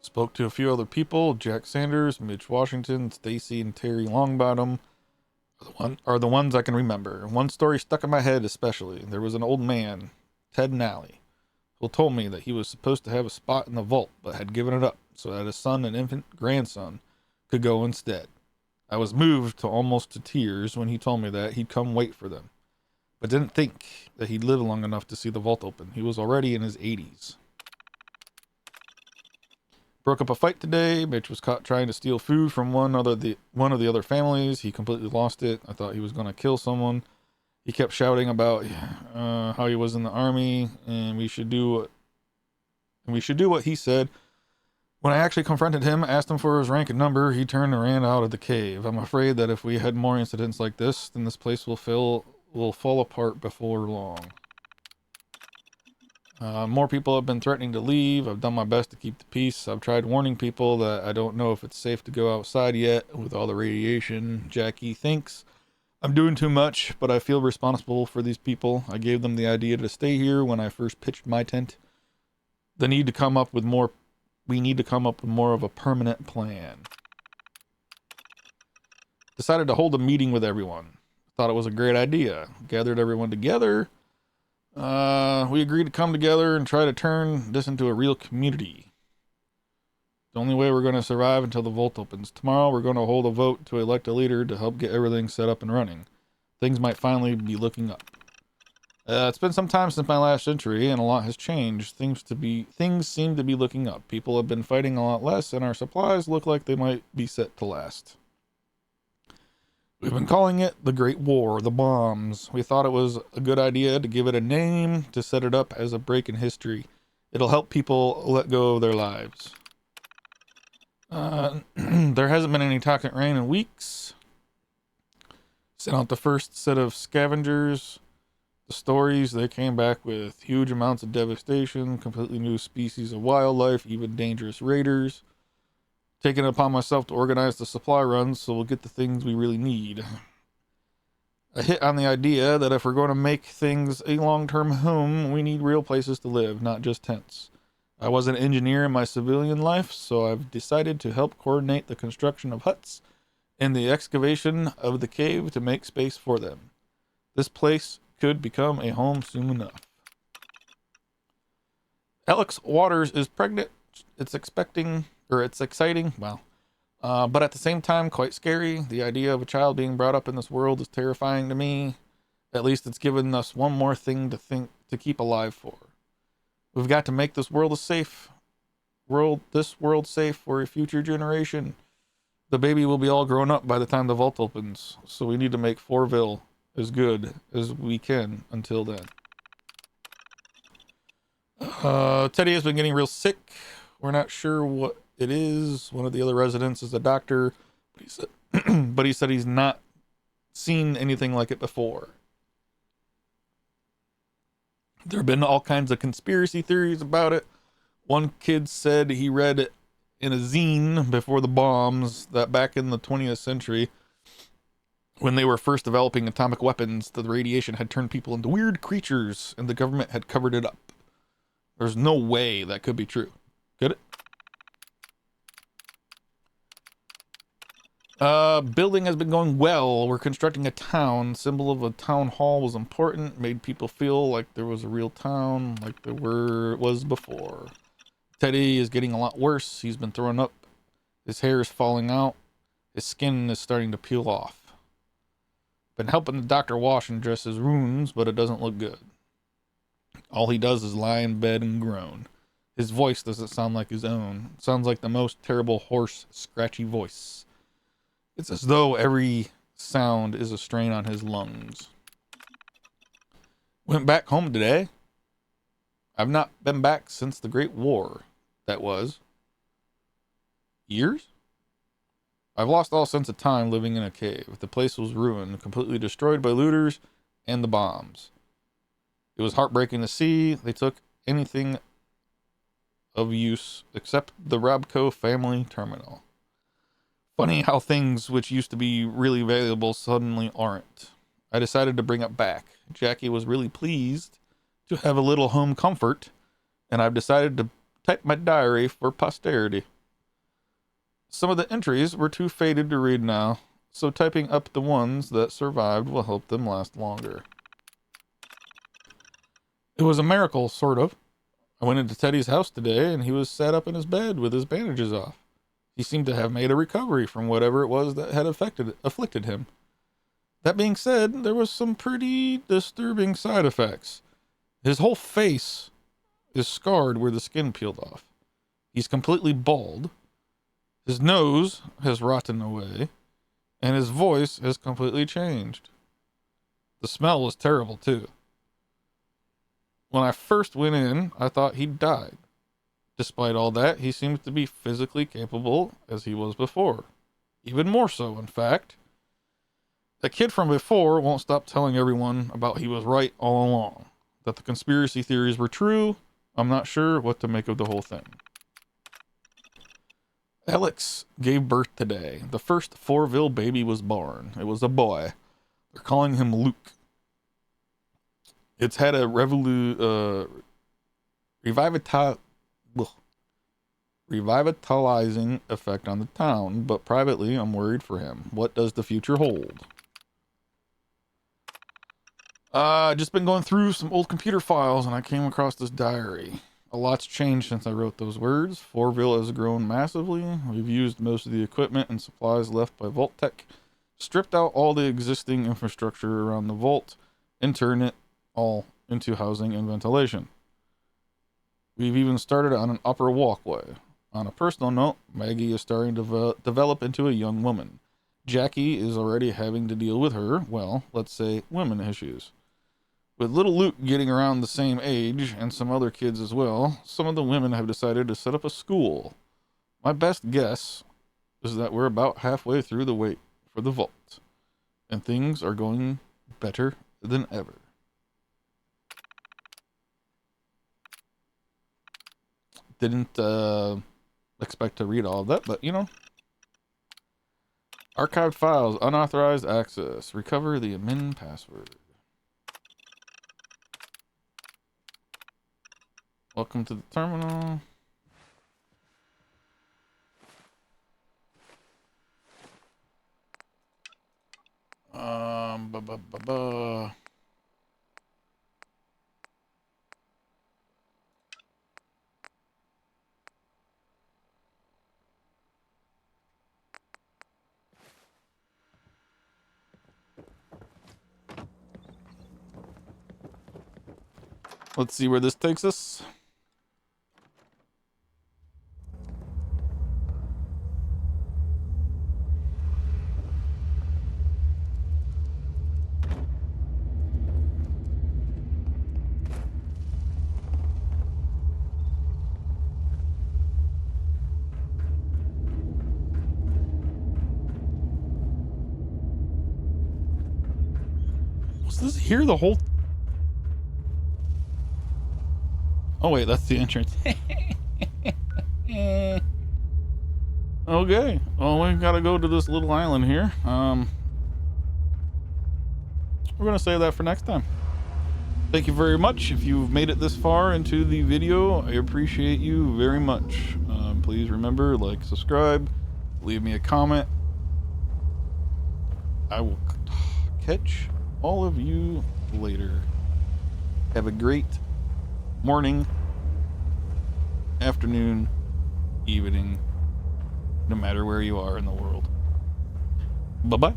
[SPEAKER 1] Spoke to a few other people. Jack Sanders, Mitch Washington, Stacy, and Terry Longbottom are the ones I can remember. One story stuck in my head especially. There was an old man, Ted Nally, who told me that he was supposed to have a spot in the vault, but had given it up so that his son and infant grandson could go instead. I was moved to almost to tears when he told me that he'd come wait for them, but didn't think that he'd live long enough to see the vault open. He was already in his 80s. Broke up a fight today. Mitch was caught trying to steal food from one of the other families. He completely lost it. I thought he was going to kill someone. He kept shouting about how he was in the army and we should do what he said. When I actually confronted him, asked him for his rank and number, he turned and ran out of the cave. I'm afraid that if we had more incidents like this, then this place will fall apart before long. More people have been threatening to leave. I've done my best to keep the peace. I've tried warning people that I don't know if it's safe to go outside yet with all the radiation. Jackie thinks I'm doing too much, but I feel responsible for these people. I gave them the idea to stay here when I first pitched my tent. We need to come up with more of a permanent plan. Decided to hold a meeting with everyone. thought it was a great idea. Gathered everyone together. We agreed to come together and try to turn this into a real community. The only way we're going to survive until the vault opens. Tomorrow we're going to hold a vote to elect a leader to help get everything set up and running. Things might finally be looking up. It's been some time since my last entry, and a lot has changed. Things seem to be looking up. People have been fighting a lot less, and our supplies look like they might be set to last. We've been calling it the Great War, the bombs. We thought it was a good idea to give it a name, to set it up as a break in history. It'll help people let go of their lives. There hasn't been any toxic rain in weeks. Sent out the first set of scavengers. The stories, they came back with huge amounts of devastation, completely new species of wildlife, even dangerous raiders. Taking it upon myself to organize the supply runs so we'll get the things we really need. I hit on the idea that if we're going to make things a long-term home, we need real places to live, not just tents. I was an engineer in my civilian life, so I've decided to help coordinate the construction of huts and the excavation of the cave to make space for them. This place could become a home soon enough. Alex Waters is pregnant. It's exciting, well, but at the same time quite scary. The idea of a child being brought up in this world is terrifying to me. At least it's given us one more thing to keep alive for. We've got to make this world safe for a future generation. The baby will be all grown up by the time the vault opens, so we need to make Fortville as good as we can until then. Teddy has been getting real sick. We're not sure what it is. One of the other residents is a doctor, but he said he's not seen anything like it before. There have been all kinds of conspiracy theories about it. One kid said he read it in a zine before the bombs that back in the 20th century, when they were first developing atomic weapons, the radiation had turned people into weird creatures and the government had covered it up. There's no way that could be true. Could it? Building has been going well. We're constructing a town. Symbol of a town hall was important. Made people feel like there was a real town, like there was before. Teddy is getting a lot worse. He's been throwing up. His hair is falling out. His skin is starting to peel off. Been helping the doctor wash and dress his wounds, but it doesn't look good. All he does is lie in bed and groan. His voice doesn't sound like his own. It sounds like the most terrible, hoarse, scratchy voice. It's as though every sound is a strain on his lungs. Went back home today. I've not been back since the Great War. That was years? I've lost all sense of time living in a cave. The place was ruined, completely destroyed by looters and the bombs. It was heartbreaking to see. They took anything of use except the Robco family terminal. Funny how things which used to be really valuable suddenly aren't. I decided to bring it back. Jackie was really pleased to have a little home comfort, and I've decided to type my diary for posterity. Some of the entries were too faded to read now, so typing up the ones that survived will help them last longer. It was a miracle, sort of. I went into Teddy's house today, and he was sat up in his bed with his bandages off. He seemed to have made a recovery from whatever it was that had afflicted him. That being said, there was some pretty disturbing side effects. His whole face is scarred where the skin peeled off. He's completely bald. His nose has rotten away, and his voice has completely changed. The smell was terrible, too. When I first went in, I thought he'd died. Despite all that, he seems to be physically capable as he was before. Even more so, in fact. The kid from before won't stop telling everyone about he was right all along. That the conspiracy theories were true. I'm not sure what to make of the whole thing. Alex gave birth today. The first Fortville baby was born. It was a boy. They're calling him Luke. It's had a revitalizing effect on the town, but privately I'm worried for him. What does the future hold? Just been going through some old computer files and I came across this diary. A lot's changed since I wrote those words. Fortville has grown massively. We've used most of the equipment and supplies left by Vault-Tec, stripped out all the existing infrastructure around the vault, and turned it all into housing and ventilation. We've even started on an upper walkway. On a personal note, Maggie is starting to develop into a young woman. Jackie is already having to deal with her, well, let's say, women issues. With little Luke getting around the same age, and some other kids as well, some of the women have decided to set up a school. My best guess is that we're about halfway through the wait for the vault, and things are going better than ever. Didn't expect to read all of that, but you know. Archived files, unauthorized access, recover the admin password. Welcome to the terminal. Let's see where this takes us. Was this here the whole... Oh wait, that's the entrance. Okay, well, we gotta go to this little island here. We're gonna save that for next time. Thank you very much. If you've made it this far into the video, I appreciate you very much. Please remember, like, subscribe, leave me a comment. I will catch all of you later. Have a great morning, afternoon, evening, no matter where you are in the world. Bye-bye.